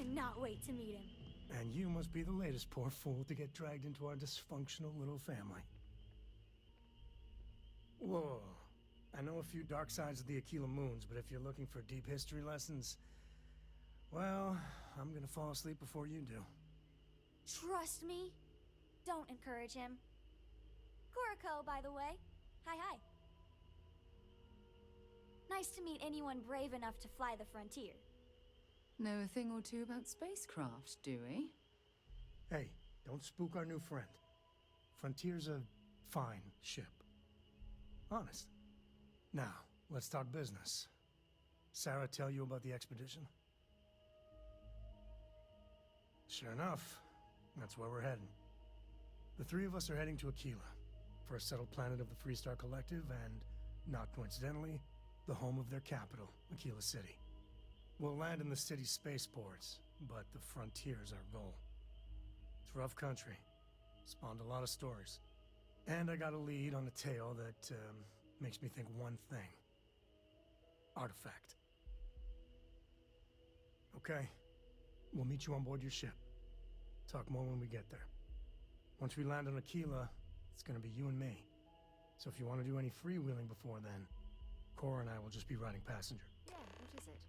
cannot wait to meet him. And you must be the latest poor fool to get dragged into our dysfunctional little family. Whoa. I know a few dark sides of the Akila moons, but if you're looking for deep history lessons, well, I'm gonna fall asleep before you do. Trust me. Don't encourage him. Cora, by the way. Hi, hi. Nice to meet anyone brave enough to fly the frontier. Know a thing or two about spacecraft, do we? Hey, don't spook our new friend. Frontier's a fine ship. Honest. Now, let's talk business. Sarah tell you about the expedition? Sure enough, that's where we're heading. The three of us are heading to Akila, first settled planet of the Freestar Collective, and, not coincidentally, the home of their capital, Akila City. We'll land in the city's spaceports, but the frontier's our goal. It's rough country. Spawned a lot of stories. And I got a lead on a tale that, makes me think one thing. Artifact. Okay. We'll meet you on board your ship. Talk more when we get there. Once we land on Akila, it's gonna be you and me. So if you want to do any freewheeling before then, Cora and I will just be riding passenger. Yeah, what is it?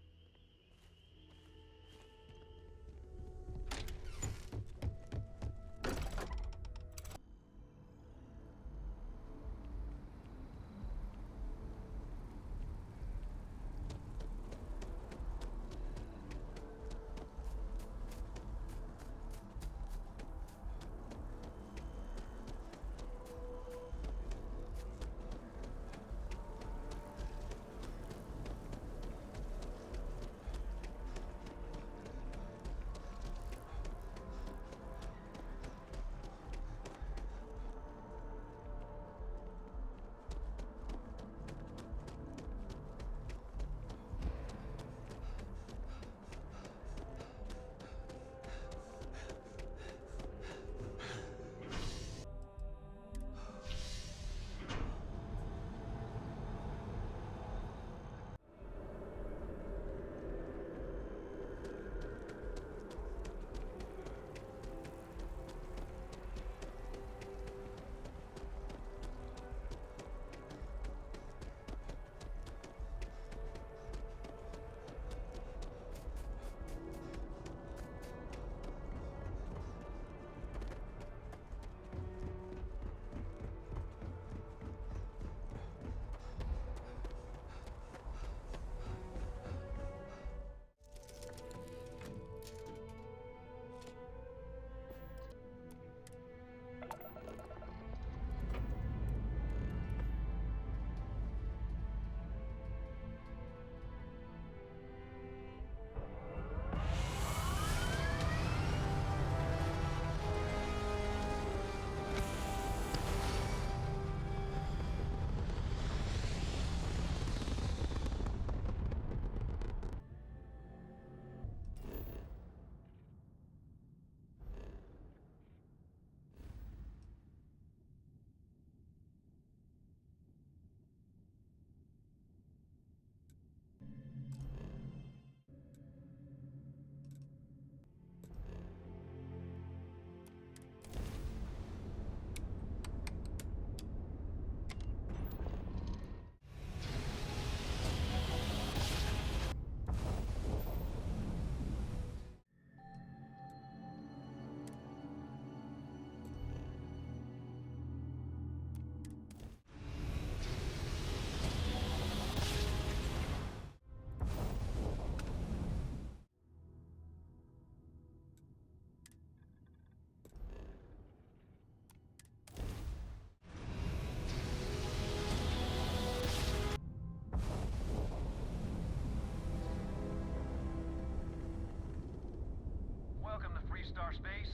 Star Space.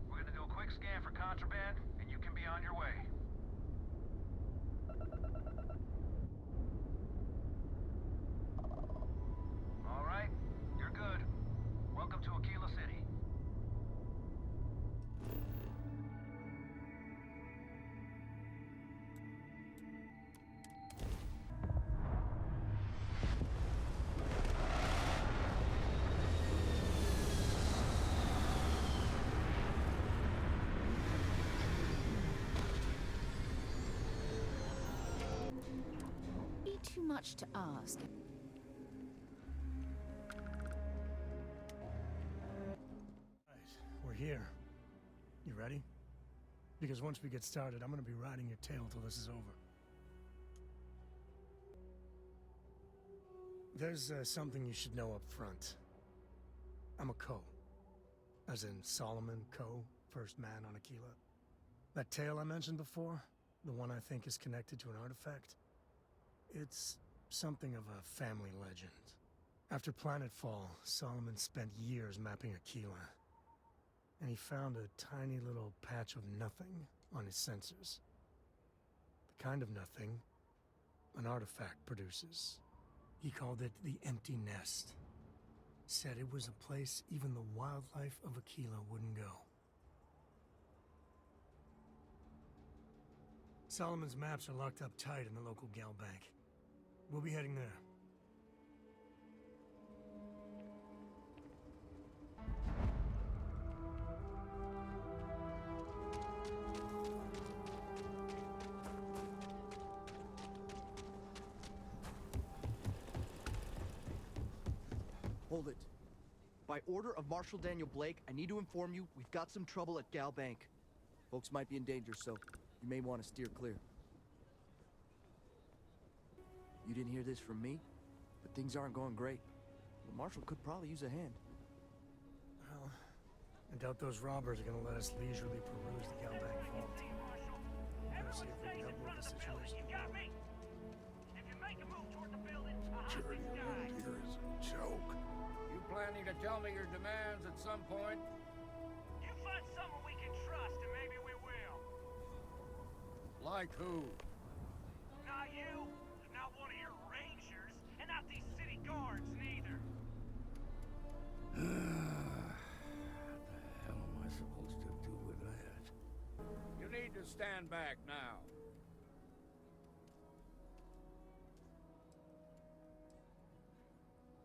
We're gonna do a quick scan for contraband, and you can be on your way. All right, you're good. Welcome to Akila City. too much to ask. Right, we're here. You ready? Because once we get started, I'm gonna be riding your tail till this is over. There's something you should know up front. I'm a Coe. As in Solomon Coe, first man on Akila. That tale I mentioned before, the one I think is connected to an artifact, it's something of a family legend. After Planetfall, Solomon spent years mapping Akila, and he found a tiny little patch of nothing on his sensors. The kind of nothing an artifact produces. He called it the Empty Nest. Said it was a place even the wildlife of Akila wouldn't go. Solomon's maps are locked up tight in the local Galbank. We'll be heading there. Hold it. By order of Marshal Daniel Blake, I need to inform you we've got some trouble at Galbank. Folks might be in danger, so you may want to steer clear. You didn't hear this from me, but things aren't going great. The Marshal could probably use a hand. Well, I doubt those robbers are gonna let us leisurely peruse the Galbank Vault. Better see if we can help move the situation. Security around here is a joke. You planning to tell me your demands at some point? You find someone we can trust, and maybe we will. Like who? Not you, not one of your rangers, and not these city guards neither. What the hell am I supposed to do with that? You need to stand back now.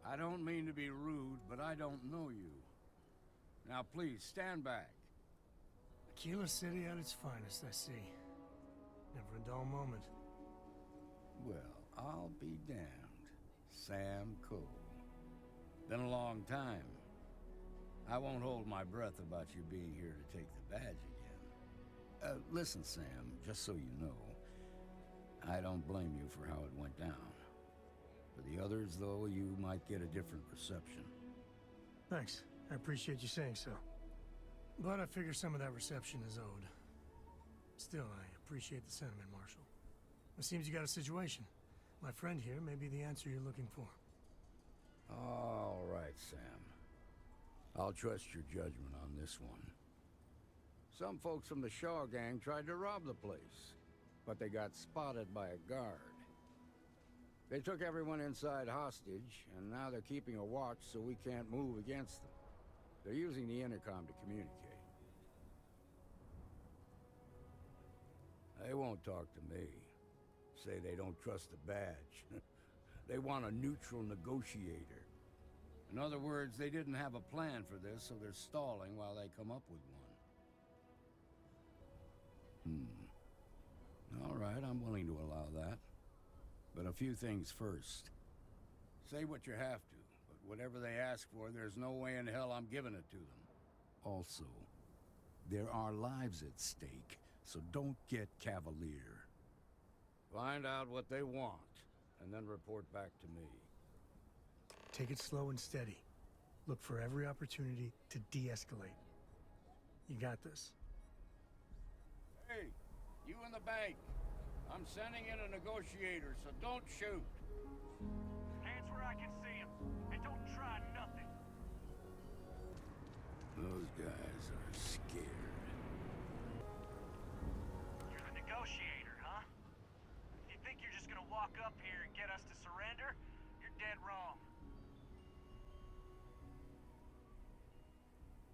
I don't mean to be rude, but I don't know you. Now please, stand back. Akila City at its finest, I see. Never a dull moment. Well, I'll be damned. Sam Coe. Been a long time. I won't hold my breath about you being here to take the badge again. Listen, Sam, just so you know, I don't blame you for how it went down. For the others, though, you might get a different reception. Thanks. I appreciate you saying so. But I figure some of that reception is owed. Still, I appreciate the sentiment, Marshal. It seems you got a situation. My friend here may be the answer you're looking for. All right, Sam. I'll trust your judgment on this one. Some folks from the Shaw gang tried to rob the place, but they got spotted by a guard. They took everyone inside hostage, and now they're keeping a watch so we can't move against them. They're using the intercom to communicate. They won't talk to me. Say they don't trust the badge. They want a neutral negotiator. In other words, they didn't have a plan for this, so they're stalling while they come up with one. All right, I'm willing to allow that. But a few things first. Say what you have to, but whatever they ask for, there's no way in hell I'm giving it to them. Also, there are lives at stake, so don't get cavalier. Find out what they want, and then report back to me. Take it slow and steady. Look for every opportunity to de-escalate. You got this. Hey, you in the bank. I'm sending in a negotiator, so don't shoot. Hands where I can see him, and don't try nothing. Those guys are scared. You're the negotiator, huh? If you think you're just gonna walk up here and get us to surrender, you're dead wrong.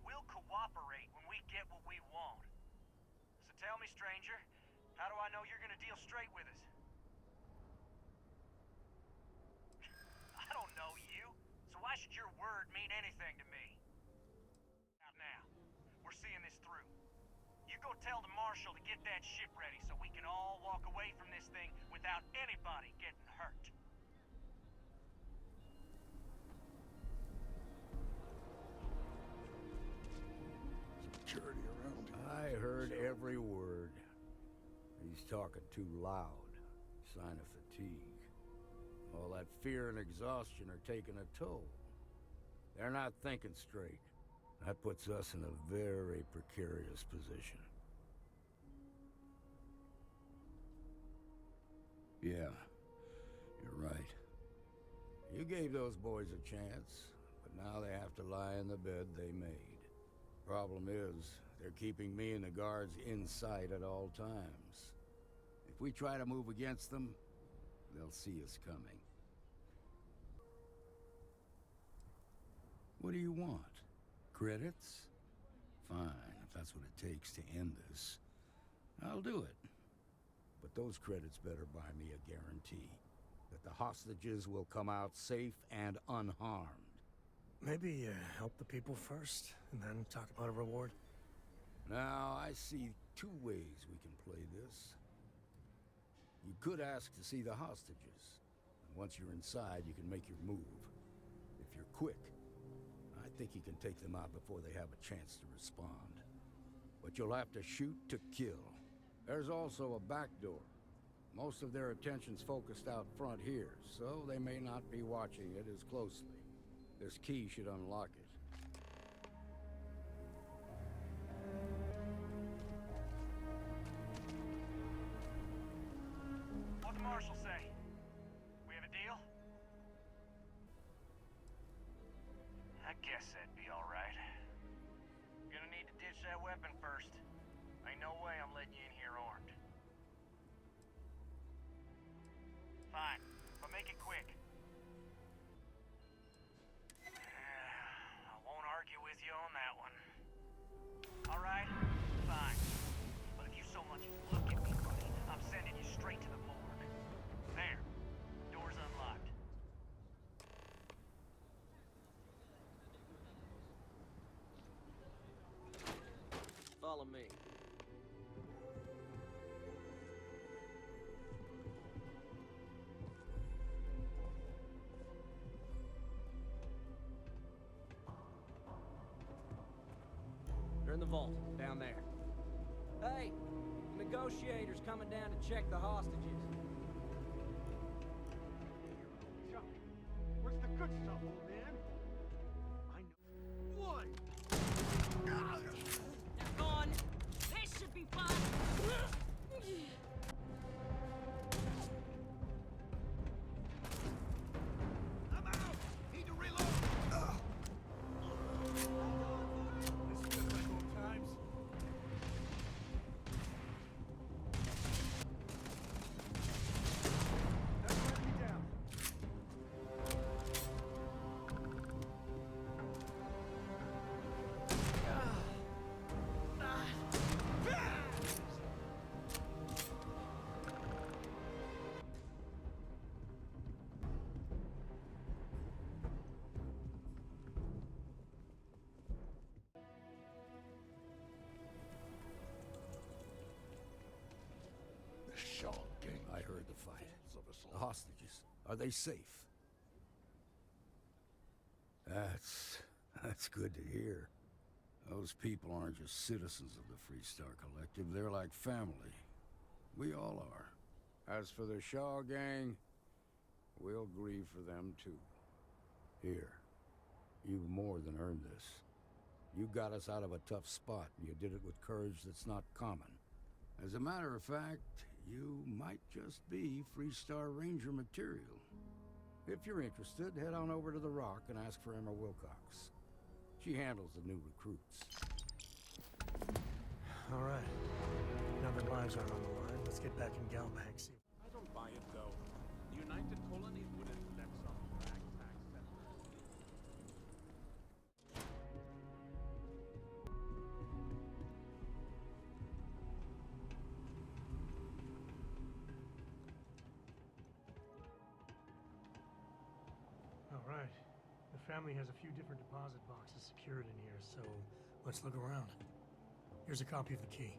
We'll cooperate when we get what we want. So tell me, stranger, how do I know you're gonna deal straight with us? I don't know you, so why should your word mean anything to me? Now, we're seeing this through. You go tell the Marshal to get that ship ready so we can all walk away from this thing without anybody getting hurt. security around here. I heard every word. He's talking too loud. Sign of fatigue. All that fear and exhaustion are taking a toll. They're not thinking straight. That puts us in a very precarious position. Yeah, you're right. You gave those boys a chance, but now they have to lie in the bed they made. Problem is, they're keeping me and the guards in sight at all times. If we try to move against them, they'll see us coming. What do you want? Credits? Fine, if that's what it takes to end this. I'll do it. But those credits better buy me a guarantee that the hostages will come out safe and unharmed. Maybe help the people first, and then talk about a reward? Now, I see two ways we can play this. You could ask to see the hostages. And once you're inside, you can make your move. If you're quick, I think you can take them out before they have a chance to respond. But you'll have to shoot to kill. There's also a back door. Most of their attention's focused out front here, so they may not be watching it as closely. This key should unlock it. What'd the marshal say? We have a deal? I guess that'd be all right. Gonna need to ditch that weapon first. Ain't no way I'm letting you in here armed. Fine, but make it quick. I won't argue with you on that one. All right, fine. But if you so much as look at me funny, I'm sending you straight to the morgue. There, door's unlocked. Follow me. They're in the vault, down there. Hey, the negotiator's coming down to check the hostages. Chuck, where's the good stuff, old man? I know. One! They're gone. This should be fun. I'm out! Need to reload! This feels like old times. That's me down. The Shaw gang. I heard the fight. Of us The all. hostages, are they safe? That's good to hear. Those people aren't just citizens of the Freestar Collective, they're like family. We all are. As for the Shaw gang, we'll grieve for them too. Here, you've more than earned this. You got us out of a tough spot, and you did it with courage that's not common. As a matter of fact, you might just be Freestar Ranger material. If you're interested, head on over to the Rock and ask for Emma Wilcox. She handles the new recruits. All right. Now their lives aren't on the line, let's get back in Galbank. See. I don't buy it, though. The United Colonies wouldn't let some ragtag settler. All right. The family has a few different deposit boxes secured in here, so let's look around. Here's a copy of the key.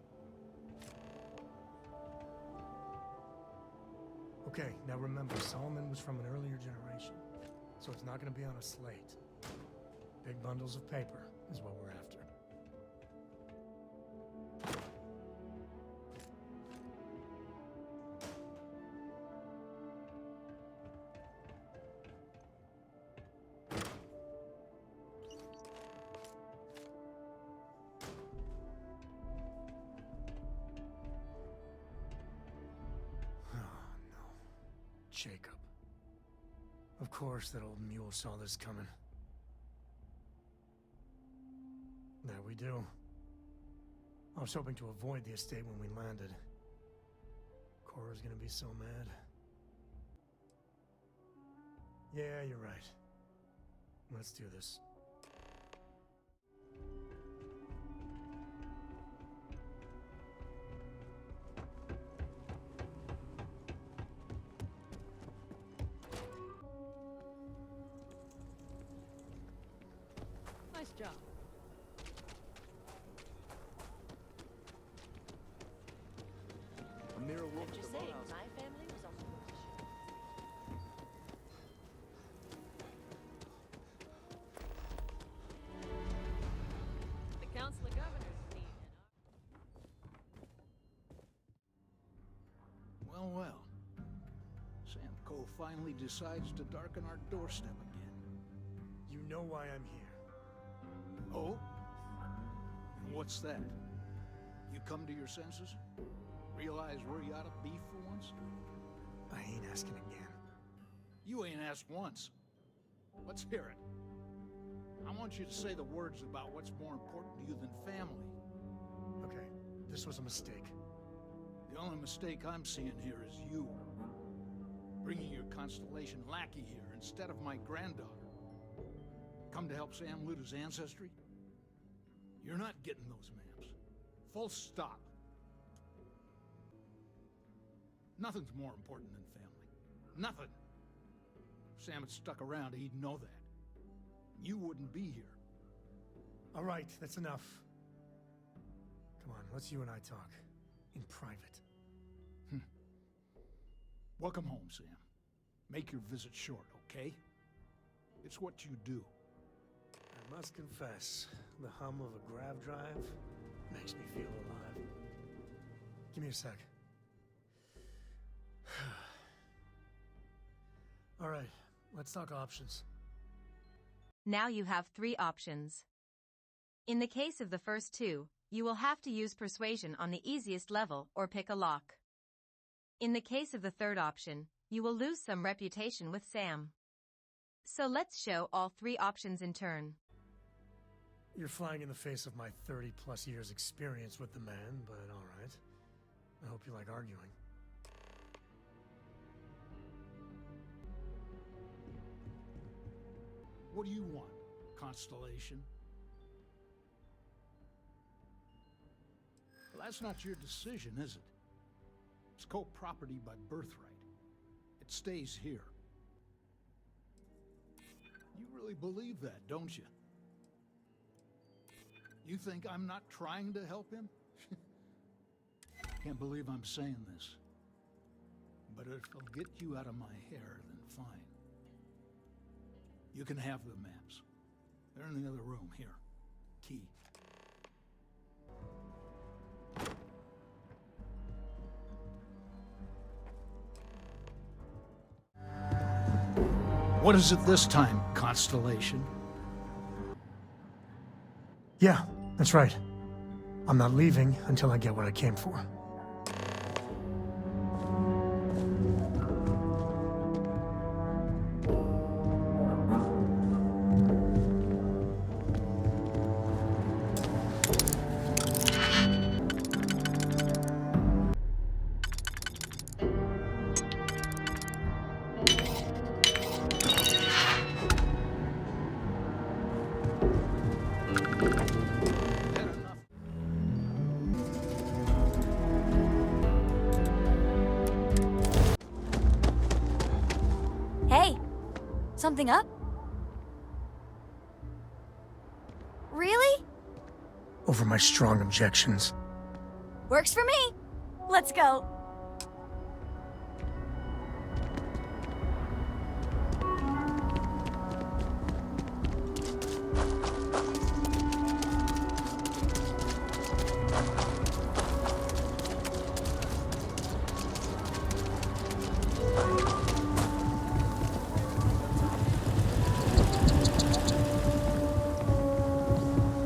Okay, now remember, Solomon was from an earlier generation, so it's not going to be on a slate. Big bundles of paper is what we're after. Jacob. Of course that old mule saw this coming. There we do. I was hoping to avoid the estate when we landed. Cora's gonna be so mad. Yeah, you're right. Let's do this. Nice job. A mirror wolf I'm at just the saying, boathouse. my family was on the The council of governors need Well, well. Sam Coe finally decides to darken our doorstep again. You know why I'm here. Oh? And what's that? You come to your senses? Realize where you ought to be for once? I ain't asking again. You ain't asked once. Let's hear it. I want you to say the words about what's more important to you than family. Okay, this was a mistake. The only mistake I'm seeing here is you. Bringing your Constellation lackey here instead of my granddaughter. Come to help Sam loot his ancestry? You're not getting those maps. Full stop. Nothing's more important than family. Nothing. If Sam had stuck around, he'd know that. You wouldn't be here. All right, that's enough. Come on, let's you and I talk. In private. Welcome home, Sam. Make your visit short, okay? It's what you do. I must confess, the hum of a grav drive makes me feel alive. Give me a sec. All right, let's talk options. Now you have 3 options. In the case of the first 2, you will have to use persuasion on the easiest level or pick a lock. In the case of the third option, you will lose some reputation with Sam. So let's show all 3 options in turn. You're flying in the face of my 30-plus years experience with the man, but all right. I hope you like arguing. What do you want, Constellation? Well, that's not your decision, is it? It's co-property by birthright. It stays here. You really believe that, don't you? You think I'm not trying to help him? Can't believe I'm saying this. But if it'll get you out of my hair, then fine. You can have the maps. They're in the other room, here. Key. What is it this time, Constellation? Yeah, that's right. I'm not leaving until I get what I came for. Hey, something up? Really? Over my strong objections. Works for me. Let's go.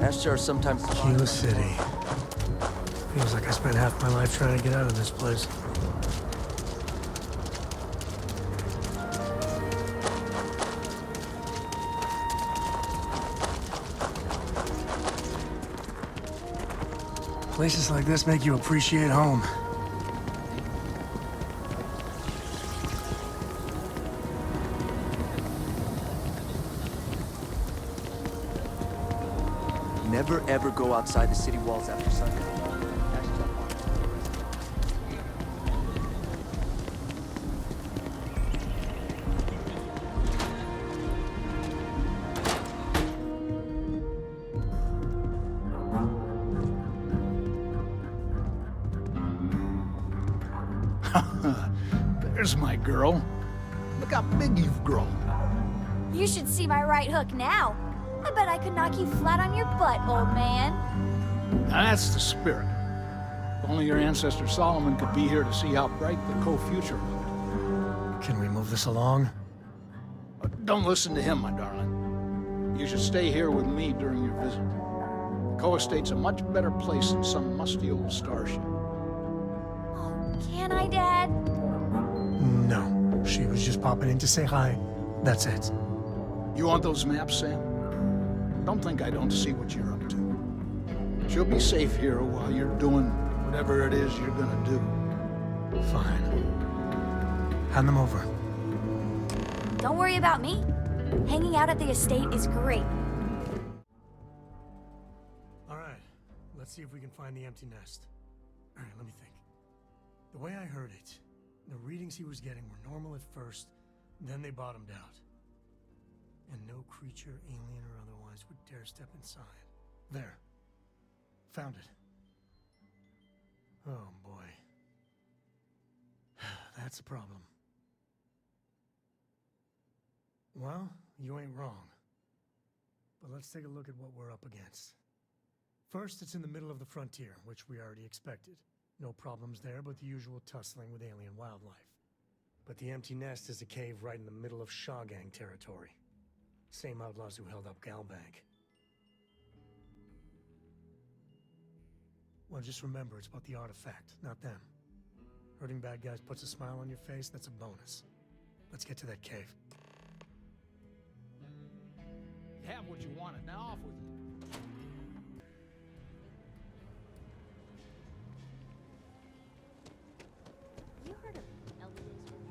Ashtar sometimes... Akila City. Feels like I spent half my life trying to get out of this place. Places like this make you appreciate home. Never ever go outside the city walls after sundown. There's my girl. Look how big you've grown. You should see my right hook now. I bet I could knock you flat on your butt, old man. Now that's the spirit. If only your ancestor Solomon could be here to see how bright the Coe future looked. Can we move this along? Don't listen to him, my darling. You should stay here with me during your visit. The Coe Estate's a much better place than some musty old starship. Oh, can I, Dad? No. She was just popping in to say hi. That's it. You want those maps, Sam? Don't think I don't see what you're up to. She'll be safe here while you're doing whatever it is you're gonna do. Fine. Hand them over. Don't worry about me. Hanging out at the estate is great. All right. Let's see if we can find the empty nest. All right, let me think. The way I heard it, the readings he was getting were normal at first, then they bottomed out. And no creature, alien or otherwise, would dare step inside. There. Found it. Oh, boy. That's a problem. Well, you ain't wrong. But let's take a look at what we're up against. First, it's in the middle of the frontier, which we already expected. No problems there, but the usual tussling with alien wildlife. But the empty nest is a cave right in the middle of Shawgang territory. Same outlaws who held up Galbank. Well, just remember, it's about the artifact, not them. Hurting bad guys puts a smile on your face, that's a bonus. Let's get to that cave. You have what you wanted, now off with you. You heard of elderly surgery?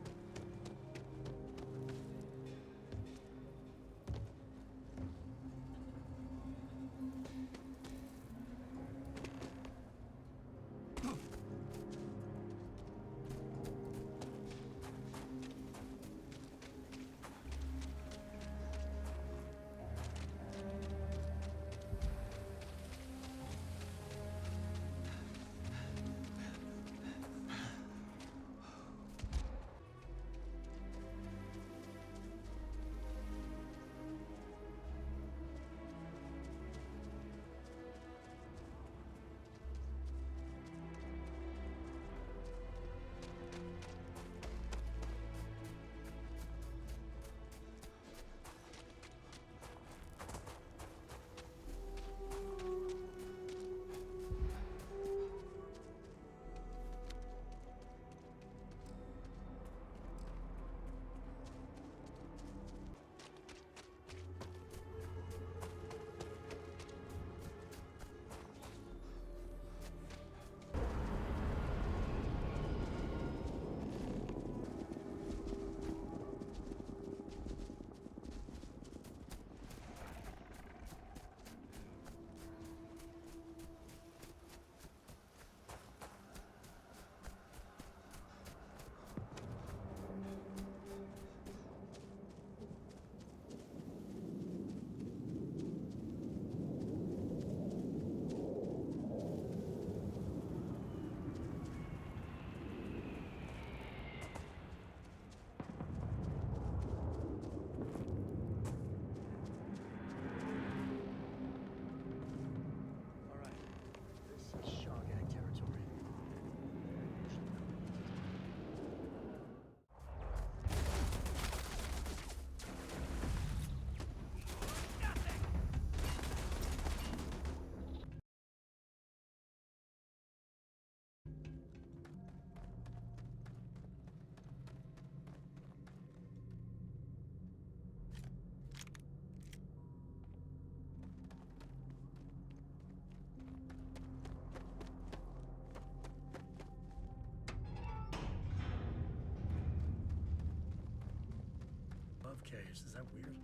of caves. Is that weird?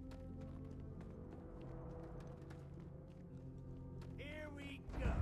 Here we go.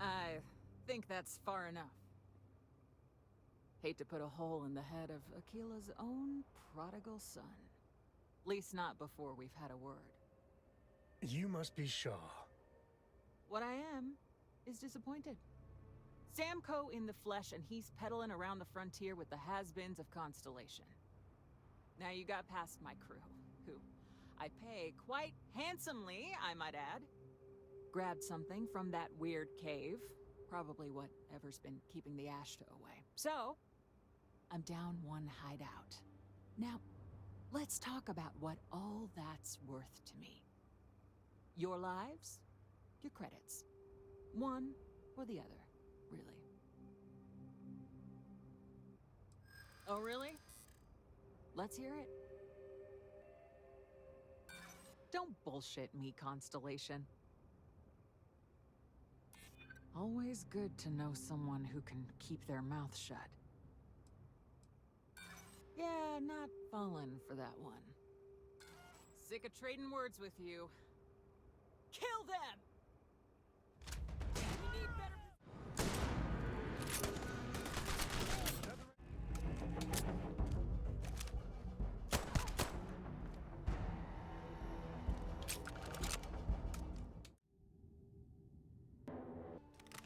I think that's far enough. Hate to put a hole in the head of Akila's own prodigal son. Least not before we've had a word. You must be Shaw. What I am is disappointed. Sam Coe in the flesh, and he's peddling around the frontier with the has-beens of Constellation. Now you got past my crew, who I pay quite handsomely, I might add. Grabbed something from that weird cave. Probably whatever's been keeping the Ashta away. So, I'm down one hideout. Now, let's talk about what all that's worth to me. Your lives, your credits. One or the other, really. Oh, really? Let's hear it. Don't bullshit me, Constellation. Always good to know someone who can keep their mouth shut. Yeah, not falling for that one. Sick of trading words with you. Kill them! We need better...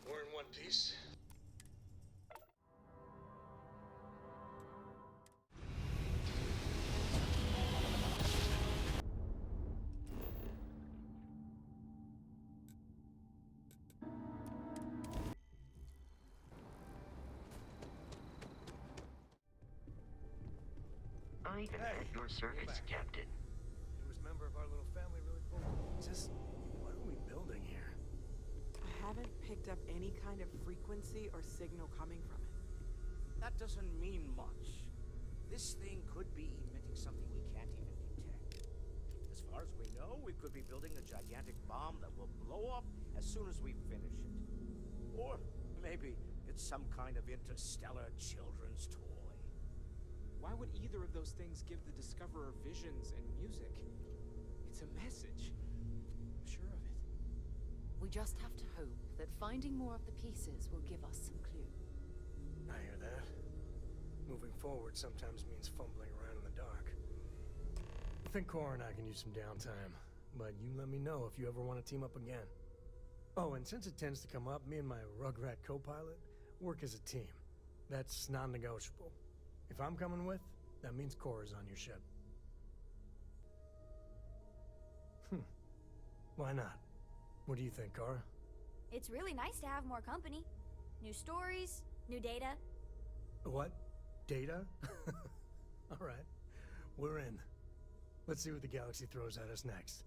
We're in one piece. I confirm your service, Captain. Newest member of our little family really pulled. Just what are we building here? I haven't picked up any kind of frequency or signal coming from it. That doesn't mean much. This thing could be emitting something we can't even detect. As far as we know, we could be building a gigantic bomb that will blow up as soon as we finish it. Or maybe it's some kind of interstellar children's toy. Why would either of those things give the Discoverer visions and music? It's a message. I'm sure of it. We just have to hope that finding more of the pieces will give us some clue. I hear that. Moving forward sometimes means fumbling around in the dark. I think Cora and I can use some downtime, but you let me know if you ever want to team up again. Oh, and since it tends to come up, me and my Rugrat co-pilot work as a team. That's non-negotiable. If I'm coming with, that means Cora's on your ship. Why not? What do you think, Cora? It's really nice to have more company. New stories, new data. What? Data? All right. We're in. Let's see what the galaxy throws at us next.